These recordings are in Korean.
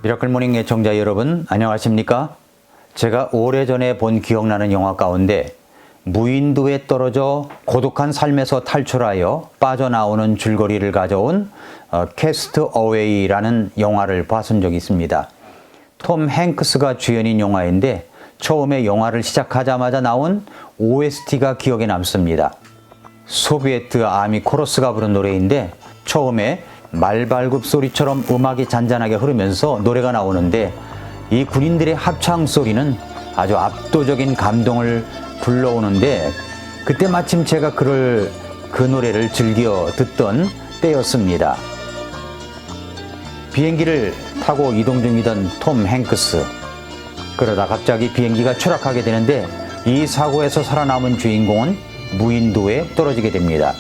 미라클 모닝 애청자 여러분 안녕하십니까? 제가 오래전에 본 기억나는 영화 가운데 무인도에 떨어져 고독한 삶에서 탈출하여 빠져나오는 줄거리를 가져온 캐스트 어웨이라는 영화를 봤은 적이 있습니다. 톰 행크스가 주연인 영화인데 처음에 영화를 시작하자마자 나온 OST가 기억에 남습니다. 소비에트 아미 코러스가 부른 노래인데 처음에 말발굽 소리처럼 음악이 잔잔하게 흐르면서 노래가 나오는데 이 군인들의 합창 소리는 아주 압도적인 감동을 불러오는데 그때 마침 제가 그 노래를 즐겨 듣던 때였습니다. 비행기를 타고 이동 중이던 톰 행크스, 그러다 갑자기 비행기가 추락하게 되는데 이 사고에서 살아남은 주인공은 무인도에 떨어지게 됩니다.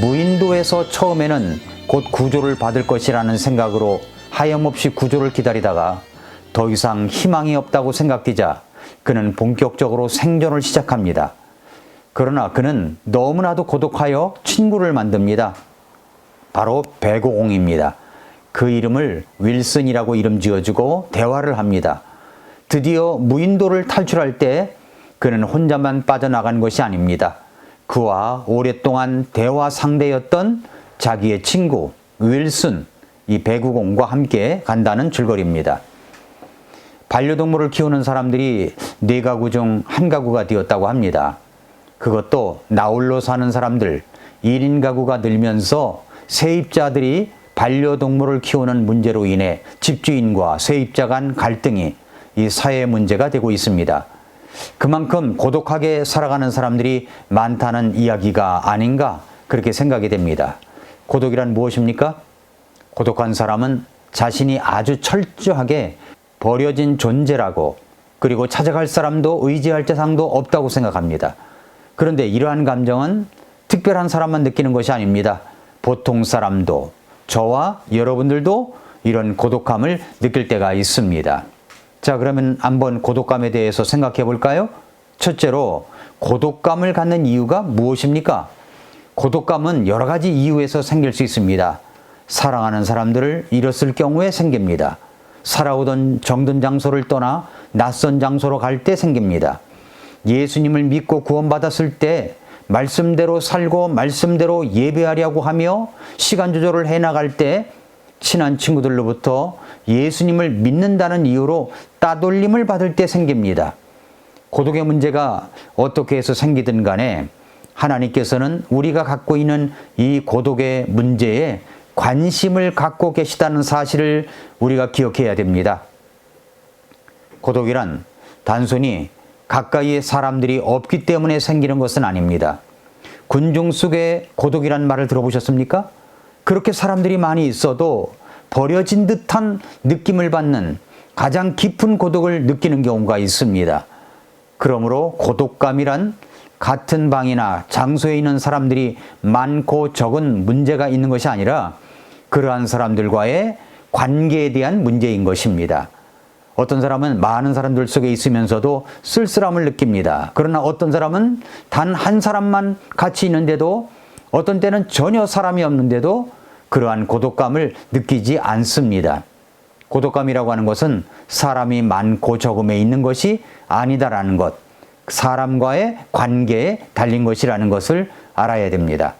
무인도에서 처음에는 곧 구조를 받을 것이라는 생각으로 하염없이 구조를 기다리다가 더 이상 희망이 없다고 생각되자 그는 본격적으로 생존을 시작합니다. 그러나 그는 너무나도 고독하여 친구를 만듭니다. 바로 배구공입니다. 그 이름을 윌슨이라고 이름 지어주고 대화를 합니다. 드디어 무인도를 탈출할 때 그는 혼자만 빠져나간 것이 아닙니다. 그와 오랫동안 대화 상대였던 자기의 친구 윌슨, 이 배구공과 함께 간다는 줄거리입니다. 반려동물을 키우는 사람들이 4가구 중 1가구가 되었다고 합니다. 그것도 나홀로 사는 사람들, 1인 가구가 늘면서 세입자들이 반려동물을 키우는 문제로 인해 집주인과 세입자 간 갈등이 이 사회 문제가 되고 있습니다. 그만큼 고독하게 살아가는 사람들이 많다는 이야기가 아닌가 그렇게 생각이 됩니다. 고독이란 무엇입니까? 고독한 사람은 자신이 아주 철저하게 버려진 존재라고, 그리고 찾아갈 사람도 의지할 대상도 없다고 생각합니다. 그런데 이러한 감정은 특별한 사람만 느끼는 것이 아닙니다. 보통 사람도, 저와 여러분들도 이런 고독함을 느낄 때가 있습니다. 자, 그러면 한번 고독감에 대해서 생각해 볼까요? 첫째로, 고독감을 갖는 이유가 무엇입니까? 고독감은 여러 가지 이유에서 생길 수 있습니다. 사랑하는 사람들을 잃었을 경우에 생깁니다. 살아오던 정든 장소를 떠나 낯선 장소로 갈 때 생깁니다. 예수님을 믿고 구원받았을 때 말씀대로 살고 말씀대로 예배하려고 하며 시간 조절을 해나갈 때 친한 친구들로부터 예수님을 믿는다는 이유로 따돌림을 받을 때 생깁니다. 고독의 문제가 어떻게 해서 생기든 간에 하나님께서는 우리가 갖고 있는 이 고독의 문제에 관심을 갖고 계시다는 사실을 우리가 기억해야 됩니다. 고독이란 단순히 가까이에 사람들이 없기 때문에 생기는 것은 아닙니다. 군중 속에 고독이란 말을 들어보셨습니까? 그렇게 사람들이 많이 있어도 버려진 듯한 느낌을 받는 가장 깊은 고독을 느끼는 경우가 있습니다. 그러므로 고독감이란 같은 방이나 장소에 있는 사람들이 많고 적은 문제가 있는 것이 아니라 그러한 사람들과의 관계에 대한 문제인 것입니다. 어떤 사람은 많은 사람들 속에 있으면서도 쓸쓸함을 느낍니다. 그러나 어떤 사람은 단 한 사람만 같이 있는데도 어떤 때는 전혀 사람이 없는데도 그러한 고독감을 느끼지 않습니다. 고독감이라고 하는 것은 사람이 많고 적음에 있는 것이 아니다라는 것, 사람과의 관계에 달린 것이라는 것을 알아야 됩니다.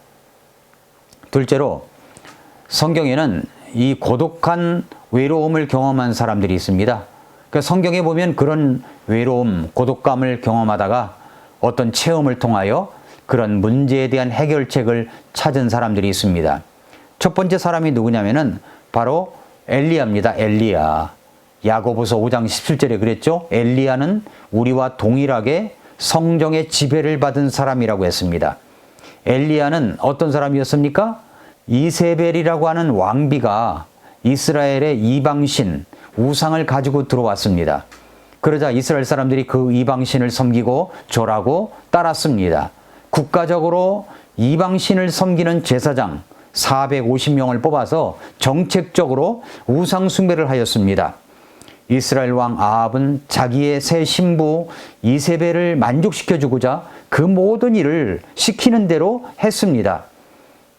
둘째로, 성경에는 이 고독한 외로움을 경험한 사람들이 있습니다. 그러니까 성경에 보면 그런 외로움, 고독감을 경험하다가 어떤 체험을 통하여 그런 문제에 대한 해결책을 찾은 사람들이 있습니다. 첫 번째 사람이 누구냐면은 바로 엘리야입니다. 엘리야. 야고보서 5장 17절에 그랬죠. 엘리야는 우리와 동일하게 성령의 지배를 받은 사람이라고 했습니다. 엘리야는 어떤 사람이었습니까? 이세벨이라고 하는 왕비가 이스라엘의 이방신, 우상을 가지고 들어왔습니다. 그러자 이스라엘 사람들이 그 이방신을 섬기고 절하고 따랐습니다. 국가적으로 이방신을 섬기는 제사장 450명을 뽑아서 정책적으로 우상 숭배를 하였습니다. 이스라엘 왕 아합은 자기의 새 신부 이세벨을 만족시켜주고자 그 모든 일을 시키는 대로 했습니다.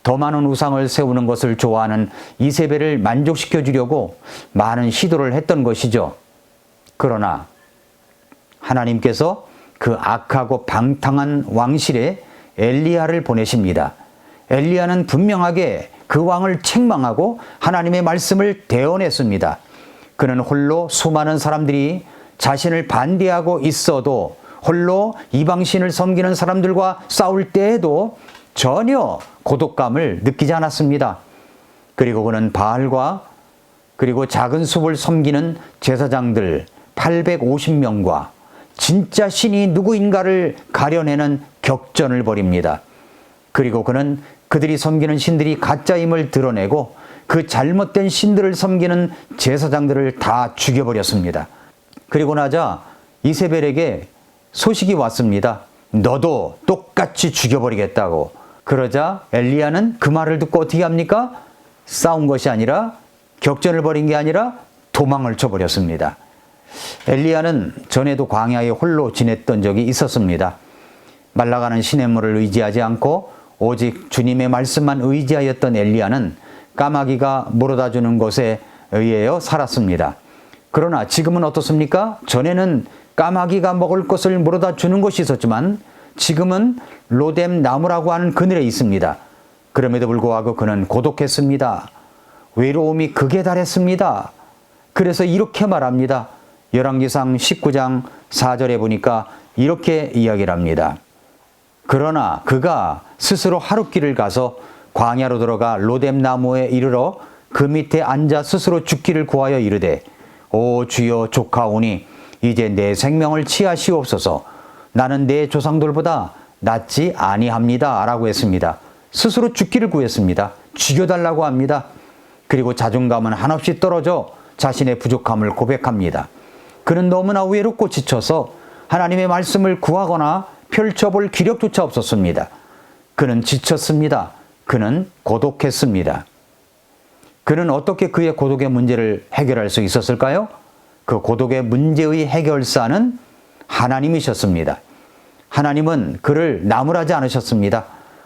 더 많은 우상을 세우는 것을 좋아하는 이세벨을 만족시켜 주려고 많은 시도를 했던 것이죠. 그러나 하나님께서 그 악하고 방탕한 왕실에 엘리야를 보내십니다. 엘리야는 분명하게 그 왕을 책망하고 하나님의 말씀을 대언했습니다. 그는 홀로 수많은 사람들이 자신을 반대하고 있어도 홀로 이방신을 섬기는 사람들과 싸울 때에도 전혀 고독감을 느끼지 않았습니다. 그리고 그는 바알과 그리고 작은 숲을 섬기는 제사장들 850명과 진짜 신이 누구인가를 가려내는 격전을 벌입니다. 그리고 그는 그들이 섬기는 신들이 가짜임을 드러내고 그 잘못된 신들을 섬기는 제사장들을 다 죽여버렸습니다. 그리고 나자 이세벨에게 소식이 왔습니다. 너도 똑같이 죽여버리겠다고. 그러자 엘리야는 그 말을 듣고 어떻게 합니까? 싸운 것이 아니라 격전을 벌인 게 아니라 도망을 쳐버렸습니다. 엘리야는 전에도 광야에 홀로 지냈던 적이 있었습니다. 말라가는 시냇물을 의지하지 않고 오직 주님의 말씀만 의지하였던 엘리야는 까마귀가 물어다 주는 것에 의하여 살았습니다. 그러나 지금은 어떻습니까? 전에는 까마귀가 먹을 것을 물어다 주는 것이 있었지만 지금은 로뎀 나무라고 하는 그늘에 있습니다. 그럼에도 불구하고 그는 고독했습니다. 외로움이 극에 달했습니다. 그래서 이렇게 말합니다. 열왕기상 19장 4절에 보니까 이렇게 이야기를 합니다. 그러나 그가 스스로 하룻길을 가서 광야로 들어가 로뎀 나무에 이르러 그 밑에 앉아 스스로 죽기를 구하여 이르되 오 주여 족하오니 이제 내 생명을 취하시옵소서. 나는 내 조상들보다 낫지 아니합니다 라고 했습니다. 스스로 죽기를 구했습니다. 죽여달라고 합니다. 그리고 자존감은 한없이 떨어져 자신의 부족함을 고백합니다. 그는 너무나 외롭고 지쳐서 하나님의 말씀을 구하거나 펼쳐볼 기력조차 없었습니다. 그는 지쳤습니다. 그는 고독했습니다. 그는 어떻게 그의 고독의 문제를 해결할 수 있었을까요? 그 고독의 문제의 해결사는 하나님이셨습니다. 하나님은 그를 나무라지 않으셨습니다.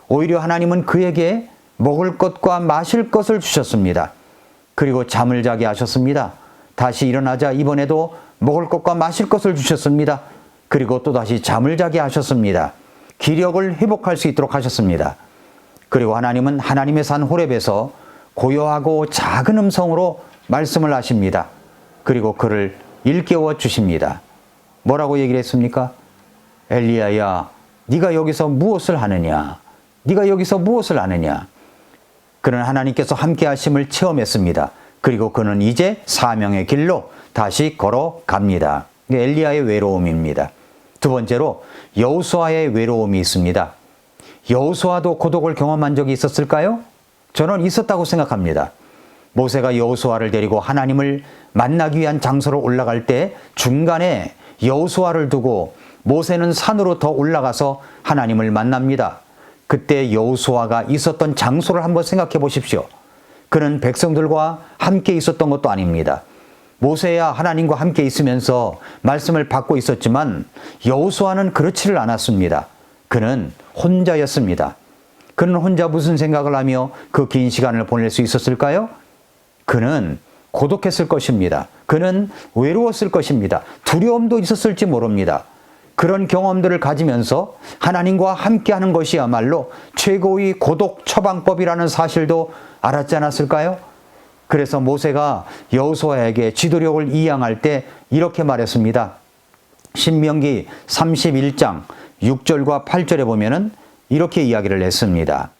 오히려 하나님은 그에게 먹을 것과 마실 것을 주셨습니다. 그리고 잠을 자게 하셨습니다. 다시 일어나자 이번에도 먹을 것과 마실 것을 주셨습니다. 그리고 또다시 잠을 자게 하셨습니다. 기력을 회복할 수 있도록 하셨습니다. 그리고 하나님은 하나님의 산 호렙에서 고요하고 작은 음성으로 말씀을 하십니다. 그리고 그를 일깨워 주십니다. 뭐라고 얘기를 했습니까? 엘리야야, 네가 여기서 무엇을 하느냐? 네가 여기서 무엇을 하느냐? 그는 하나님께서 함께 하심을 체험했습니다. 그리고 그는 이제 사명의 길로 다시 걸어갑니다. 엘리야의 외로움입니다. 두 번째로 여호수아의 외로움이 있습니다. 여호수아도 고독을 경험한 적이 있었을까요? 저는 있었다고 생각합니다. 모세가 여호수아를 데리고 하나님을 만나기 위한 장소로 올라갈 때 중간에 여호수아를 두고 모세는 산으로 더 올라가서 하나님을 만납니다. 그때 여호수아가 있었던 장소를 한번 생각해 보십시오. 그는 백성들과 함께 있었던 것도 아닙니다. 모세야 하나님과 함께 있으면서 말씀을 받고 있었지만 여호수아는 그렇지를 않았습니다. 그는 혼자였습니다. 그는 혼자 무슨 생각을 하며 그 긴 시간을 보낼 수 있었을까요? 그는 고독했을 것입니다. 그는 외로웠을 것입니다. 두려움도 있었을지 모릅니다. 그런 경험들을 가지면서 하나님과 함께하는 것이야말로 최고의 고독 처방법이라는 사실도 알았지 않았을까요? 그래서 모세가 여호수아에게 지도력을 이양할 때 이렇게 말했습니다. 신명기 31장 6절과 8절에 보면은 이렇게 이야기를 했습니다.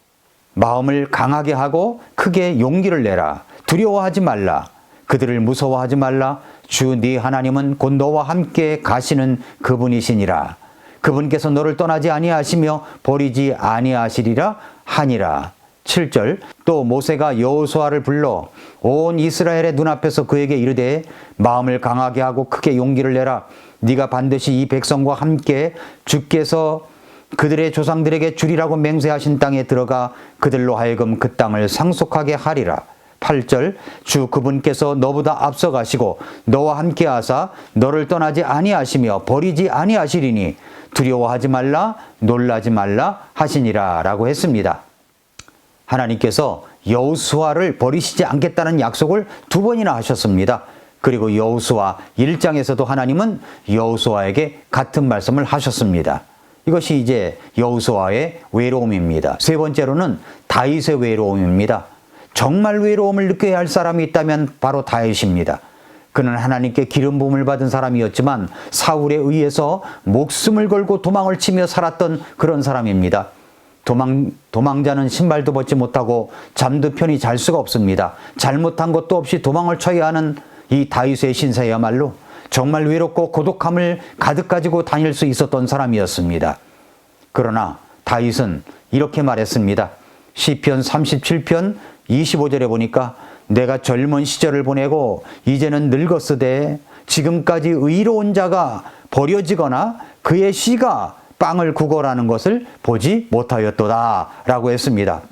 마음을 강하게 하고 크게 용기를 내라. 두려워하지 말라. 그들을 무서워하지 말라. 주 네 하나님은 곧 너와 함께 가시는 그분이시니라. 그분께서 너를 떠나지 아니하시며 버리지 아니하시리라 하니라. 7절 또 모세가 여호수아를 불러 온 이스라엘의 눈앞에서 그에게 이르되 마음을 강하게 하고 크게 용기를 내라. 네가 반드시 이 백성과 함께 주께서 그들의 조상들에게 주리라고 맹세하신 땅에 들어가 그들로 하여금 그 땅을 상속하게 하리라. 8절 주 그분께서 너보다 앞서가시고 너와 함께 하사 너를 떠나지 아니하시며 버리지 아니하시리니 두려워하지 말라 놀라지 말라 하시니라 라고 했습니다. 하나님께서 여호수아를 버리시지 않겠다는 약속을 2번이나 하셨습니다. 그리고 여호수아 1장에서도 하나님은 여호수아에게 같은 말씀을 하셨습니다. 이것이 이제 여호수아의 외로움입니다. 세 번째로는 다윗의 외로움입니다. 정말 외로움을 느껴야 할 사람이 있다면 바로 다윗입니다. 그는 하나님께 기름 부음을 받은 사람이었지만 사울에 의해서 목숨을 걸고 도망을 치며 살았던 그런 사람입니다. 도망자는 신발도 벗지 못하고 잠도 편히 잘 수가 없습니다. 잘못한 것도 없이 도망을 쳐야 하는 이 다윗의 신세야말로 정말 외롭고 고독함을 가득 가지고 다닐 수 있었던 사람이었습니다. 그러나 다윗은 이렇게 말했습니다. 시편 37편 25절에 보니까 내가 젊은 시절을 보내고 이제는 늙었으되 지금까지 의로운 자가 버려지거나 그의 씨가 빵을 구걸하는 것을 보지 못하였도다 라고 했습니다.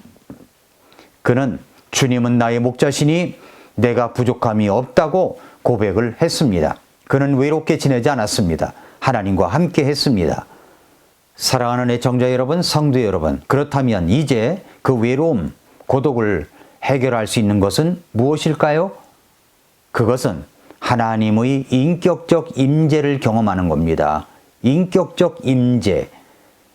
그는 주님은 나의 목자시니 내가 부족함이 없다고 고백을 했습니다. 그는 외롭게 지내지 않았습니다. 하나님과 함께 했습니다. 사랑하는 애청자 여러분, 성도 여러분, 그렇다면 이제 그 외로움, 고독을 해결할 수 있는 것은 무엇일까요? 그것은 하나님의 인격적 임재를 경험하는 겁니다. 인격적 임재.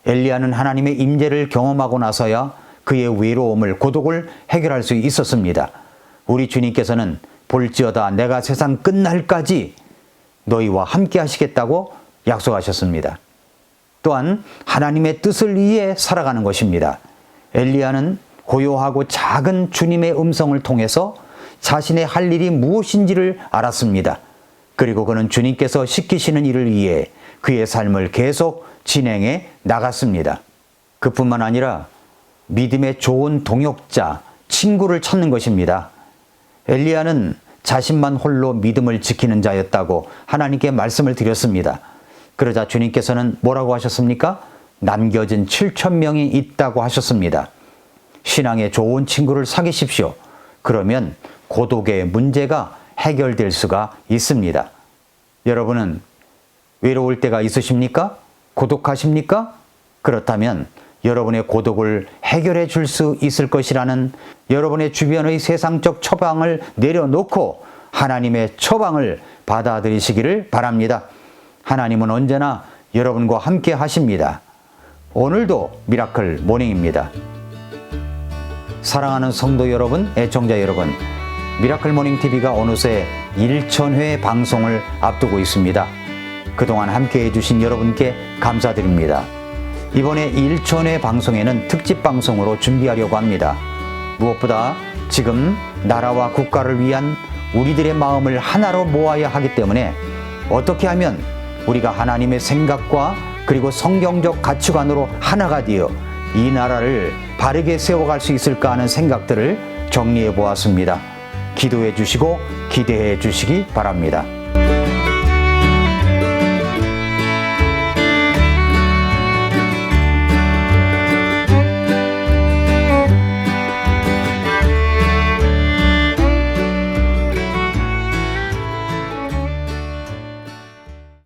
엘리야는 하나님의 임재를 경험하고 나서야 그의 외로움을, 고독을 해결할 수 있었습니다. 우리 주님께서는 볼지어다 내가 세상 끝날까지 너희와 함께 하시겠다고 약속하셨습니다. 또한 하나님의 뜻을 위해 살아가는 것입니다. 엘리야는 고요하고 작은 주님의 음성을 통해서 자신의 할 일이 무엇인지를 알았습니다. 그리고 그는 주님께서 시키시는 일을 위해 그의 삶을 계속 진행해 나갔습니다. 그뿐만 아니라 믿음의 좋은 동역자, 친구를 찾는 것입니다. 엘리야는 자신만 홀로 믿음을 지키는 자였다고 하나님께 말씀을 드렸습니다. 그러자 주님께서는 뭐라고 하셨습니까? 남겨진 7,000명이 있다고 하셨습니다. 신앙의 좋은 친구를 사귀십시오. 그러면 고독의 문제가 해결될 수가 있습니다. 여러분은 외로울 때가 있으십니까? 고독하십니까? 그렇다면 여러분의 고독을 해결해 줄 수 있을 것이라는 여러분의 주변의 세상적 처방을 내려놓고 하나님의 처방을 받아들이시기를 바랍니다. 하나님은 언제나 여러분과 함께 하십니다. 오늘도 미라클 모닝입니다. 사랑하는 성도 여러분, 애청자 여러분, 미라클 모닝 TV가 어느새 1000회 방송을 앞두고 있습니다. 그동안 함께 해주신 여러분께 감사드립니다. 이번에 1000회 방송에는 특집 방송으로 준비하려고 합니다. 무엇보다 지금 나라와 국가를 위한 우리들의 마음을 하나로 모아야 하기 때문에 어떻게 하면 우리가 하나님의 생각과 그리고 성경적 가치관으로 하나가 되어 이 나라를 바르게 세워갈 수 있을까 하는 생각들을 정리해 보았습니다. 기도해 주시고 기대해 주시기 바랍니다.